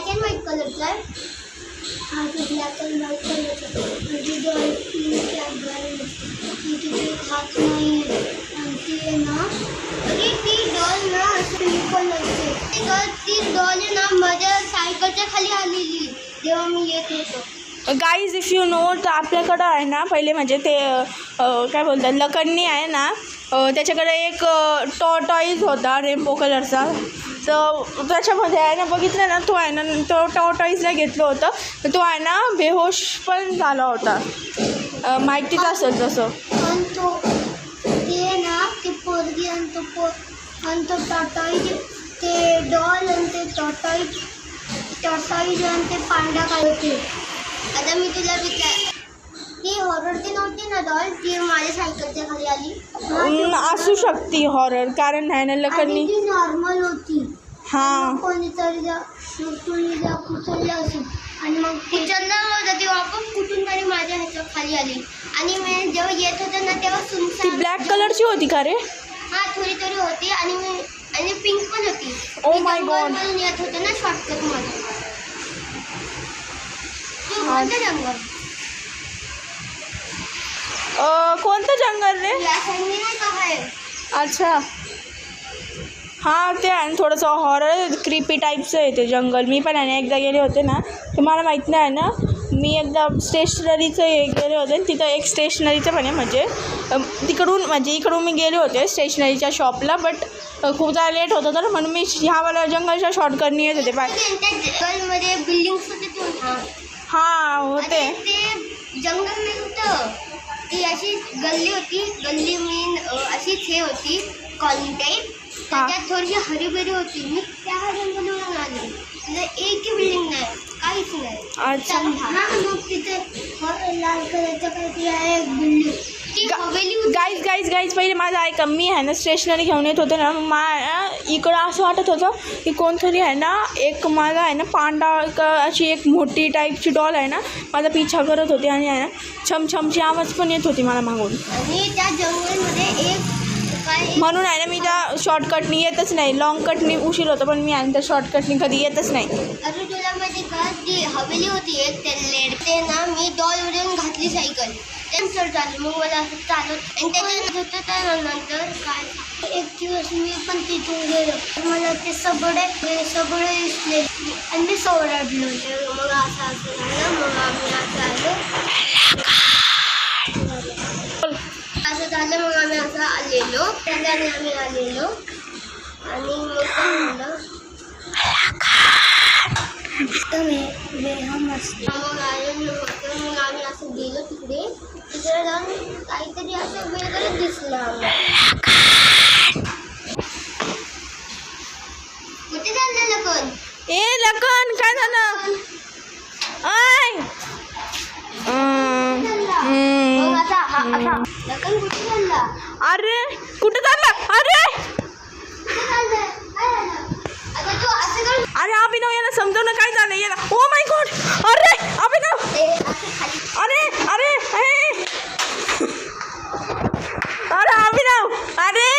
And white कलरचा आहे. हा तो ब्लॅक अँड व्हाईट कलरचा म्हणजे हात नाही आणि ती ना ती डॉल ना पिंक कलरची. ती डॉल आहे ना माझ्या सायकलच्या खाली आलेली जेव्हा मी येत होतो. गाईज इफ यू नो तर आपल्याकडं आहे ना पहिले म्हणजे ते काय बोलतात लकन्नी आहे ना त्याच्याकडे एक टॉर्टॉईज होता रेनबो कलरचा. तर त्याच्यामध्ये आहे ना बघितलं ना तो आहे ना तो टॉर्टॉईजला घेतलं होतं तर तो आहे ना बेहोश पण झाला होता. माहितीच असेल तसं. पण तो ते ना ते पोरगी आणि तो टॉर्टॉईज ते डॉल आणि ते टॉर्टॉईज आणि ते पांडा काय होते. आता मी तुला ती हॉरर ती नव्हती ना डॉल ती माझ्या सायकलच्या खाली आली. असू शकते हॉरर कारण नाही ना लकन्नी ती नॉर्मल होती. हां कोणीतरी कुचललं असेल आणि मग कुचललं होतं तेव्हा आपण कुठून तरी माझ्या ह्याच्या खाली आली आणि मी जेव्हा येत होतं ना तेव्हा ती ब्लॅक कलरची होती का रे. हां थोडी होती आणि पिंक पण होती. ओ माय गॉड. येत होतं ना शॉर्टकट मध्ये. कोणतं जंगल कोणतं जंगल रे. या साईडने नाही का आहे. अच्छा हां ते आहे थोडंसं हॉरर क्रिपी टाईपचं आहे ते जंगल. मी पण आहे ना एकदा गेले होते ना ते मला माहीत नाही आहे ना. मी एकदा स्टेशनरीचं हे गेले होते तिथं एक स्टेशनरीचं पण आहे म्हणजे तिकडून म्हणजे इकडून मी गेले होते स्टेशनरीच्या शॉपला बट खूप जरा लेट होतं तर म्हणून मी ह्यावाला जंगलच्या शॉर्टकटनी येत होते. जंगलमध्ये बिल्डिंग्स होते. हां होते ते जंगल नाही होतं ती अशी गल्ली होती. गल्ली मीन अशीच हे होती कॉलनी टाईप. त्याच्यात थोडीशी हरीबरी होती. मी त्या जंगलवरून आले एकही बिल्डिंग नाही काहीच नाही. अच्छा मग तिथे लाल कलरचं काहीतरी आहे एक बिल्डिंग ती हवेली. गाईज पहिले माझं ऐका मी आहे ना स्टेशनरी घेऊन येत होते ना इकडं असं वाटत होतं की कोणतरी आहे ना एक माझा आहे ना पांडा अशी एक मोठी टाईपची डॉल आहे ना माझा पिछा करत होती आणि आहे ना छमछमची आवाज पण येत होती मला मागून. आणि त्या जंगलमध्ये एक म्हणून आहे ना मी त्या शॉर्टकटनी येतच नाही. लॉंग कटनी उशीर होतं पण मी आहे त्या शॉर्टकटनी कधी येतच नाही. अरे तुला माहिती का ती हवेली होती एक ते लेड ते ना मी डॉलवरून घातली सायकल त्यांचं चालू मग मला असं चालत आणि त्याच्यात होतं त्यानंतर काय एक दिवस मी पण तिथून गेलो मला ते सगळे दिसले आणि मी सोडलो. मग असं झालं मग आम्ही असं झालं मग आम्ही असं आलेलो त्याच्याने आम्ही आलेलो आणि मग काय झालं मग आम्ही असं गेलो तिकडे जाऊन काहीतरी असं वेगळं दिसलं आम्हाला. कुठे चाललं लखन. ए लखन काय झालं. लखन कुठे चालला. अरे कुठे चालला. अरे अरे अभिनव याला समजव ना काय झालं याला. ओ माय गॉड. अरे अभिनव अरे अरे अरे अभिनव अरे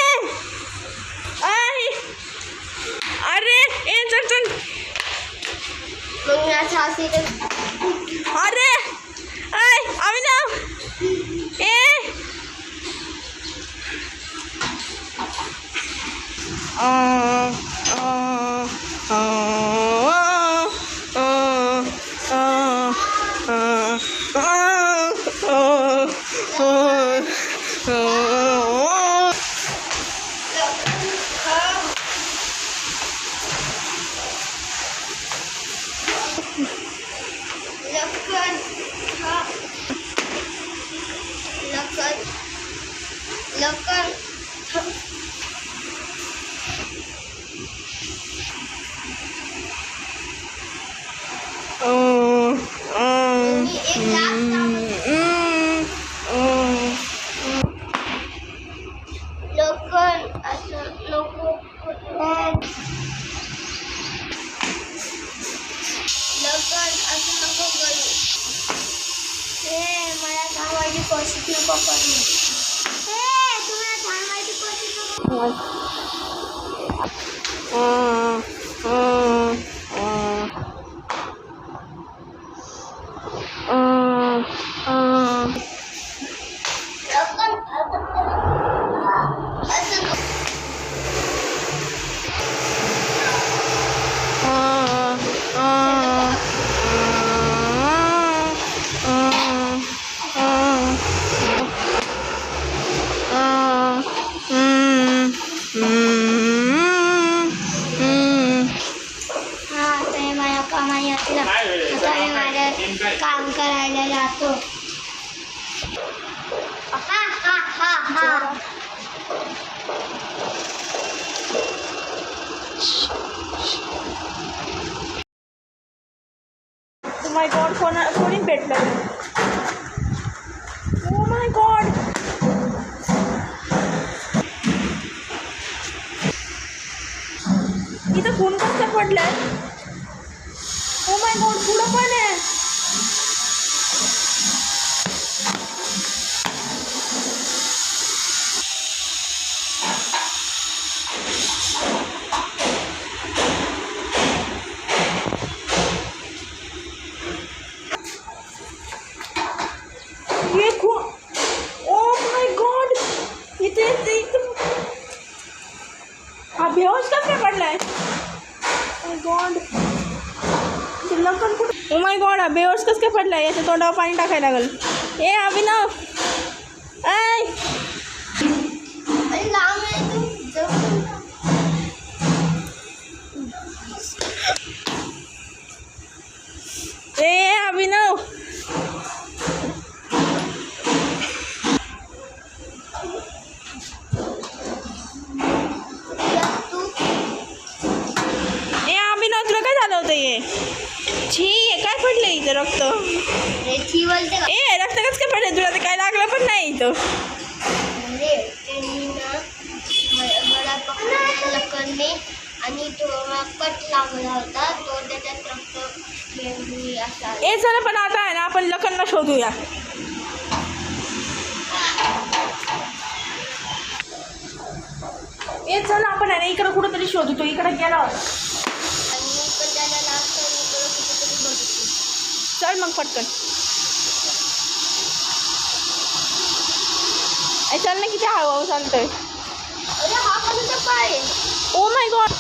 अरे ए चल अरे अभिनव ए हा हा हा हा. माय गॉड, कोणी भेटलं? ओ माय गॉड, इथं खून कसं पडलंय? ओ माय गॉड, पुढं पण आहे. ये खून, ओ माय गॉड, इथे हा बेहोश कसं पडलाय? माय गॉड, लखन कुठे? ओ माय गॉड, हा बेहोश कसं काय पडलाय? याच्या तोंडावर पाणी टाकायला लागल. ए अभिनव, ऐ अरे लांब आहे तू, जवळ. ए अभिनव, तू ए अभिनव, तुला काय झालं होतं? ये छी, हे काय पडलं इथं? रक्त. रेची बोलते का? ए रक्त कसं काय पडलं? तुला तर काय लागलं पण नाही इथं. अरे त्यांनी ना मला पकडलं लखनने आणि तो कट लागला होता, तो त्याच्यात रक्त गेली असा. ए चला, पण आता आहे ना आपण लखनला शोधूया. ए चला, आपण आहे ना इकडं कुठंतरी शोधू. तो इकडं गेला होता. आणि मी पण त्याला लास्ट टाइम इकडं कुठेतरी बघितली. चल मग पटकन. ए चल ना, किती हळूहळू चालतंय. अरे हा कोणाचा पाय आहे? ओ माय गॉड,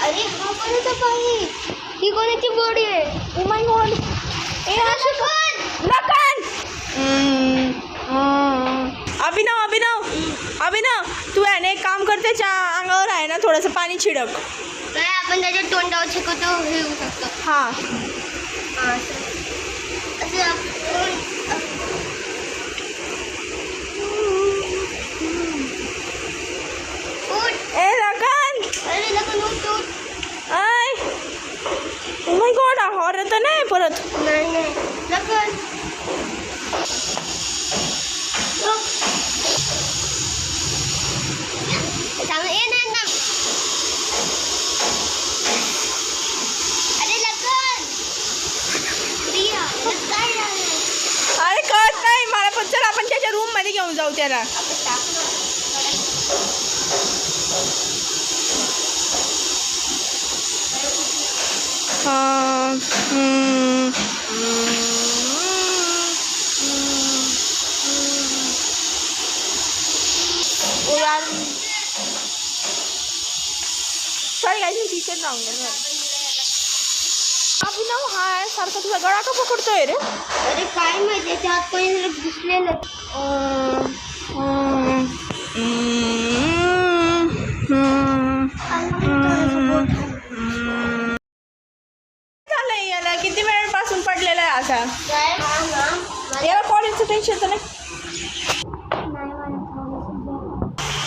अरे हा कोणाचा पाय आहे? ही कोणाची बॉडी आहे? Oh my god. ए लखन! लखन, अभिनव अभिनव अभिनव, तू आहे ना एक काम कर, त्याच्या अंगावर आहे ना थोडंसं पाणी छिडक. काय आपण त्याच्या तोंडावर शिकवतो हे होऊ शकतो. हां, हां असं आपण उठ. ए लखन, अरे लखन उठ उठ. I, O my God, horror तर नाही परत? नाही नाही लखन सामने ये ना ना. अरे लखन प्रिया काय झालं? अरे कळत नाही मला, पण चल आपण त्याच्या रूम मध्ये घेऊन जाऊ त्याला. आपण टाकू हां, ओ यार, सॉरी गाइस, मी टीचर राहून गेलो. अभिनव हा सारखा तुझा गळा का पकडतोय रे? अरे काय माहिती त्यात कोणी घुसलेलं. झालंय याला? किती वेळपासून पडलेला आहे असा? काय मला याला कॉलेजचं टेन्शन तर नाही?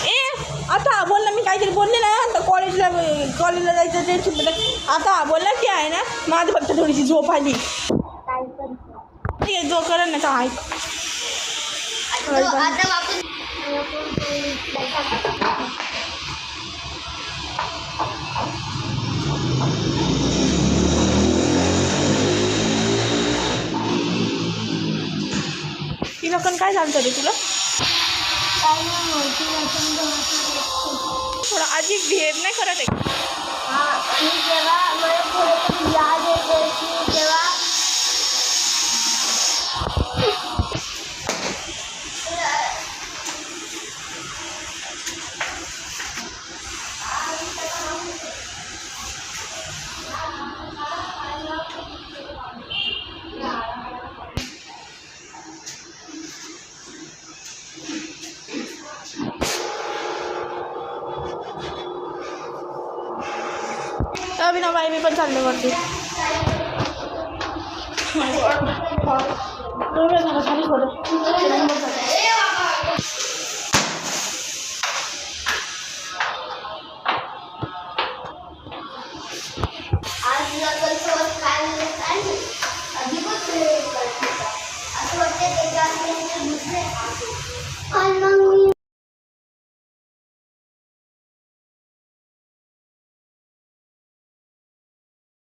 ए आता बोल ना, मी काहीतरी बोलले ना, आता कॉलेजला जायचं टेन्शन. आता बोलला की आहे ना, माझं फक्त थोडीशी झोप आली. ठीक आहे, जो करेल ना तर ऐक. आता वापस तिला पण काय झालं रे तुला? काय नाही माहिती. थोडं अजीब बिहेव नाही करत आहे. हां मी जेव्हा मला थोडंसं याद येते की जेव्हा अभिनव बाई, मी पण चालले वरती. झालं खाली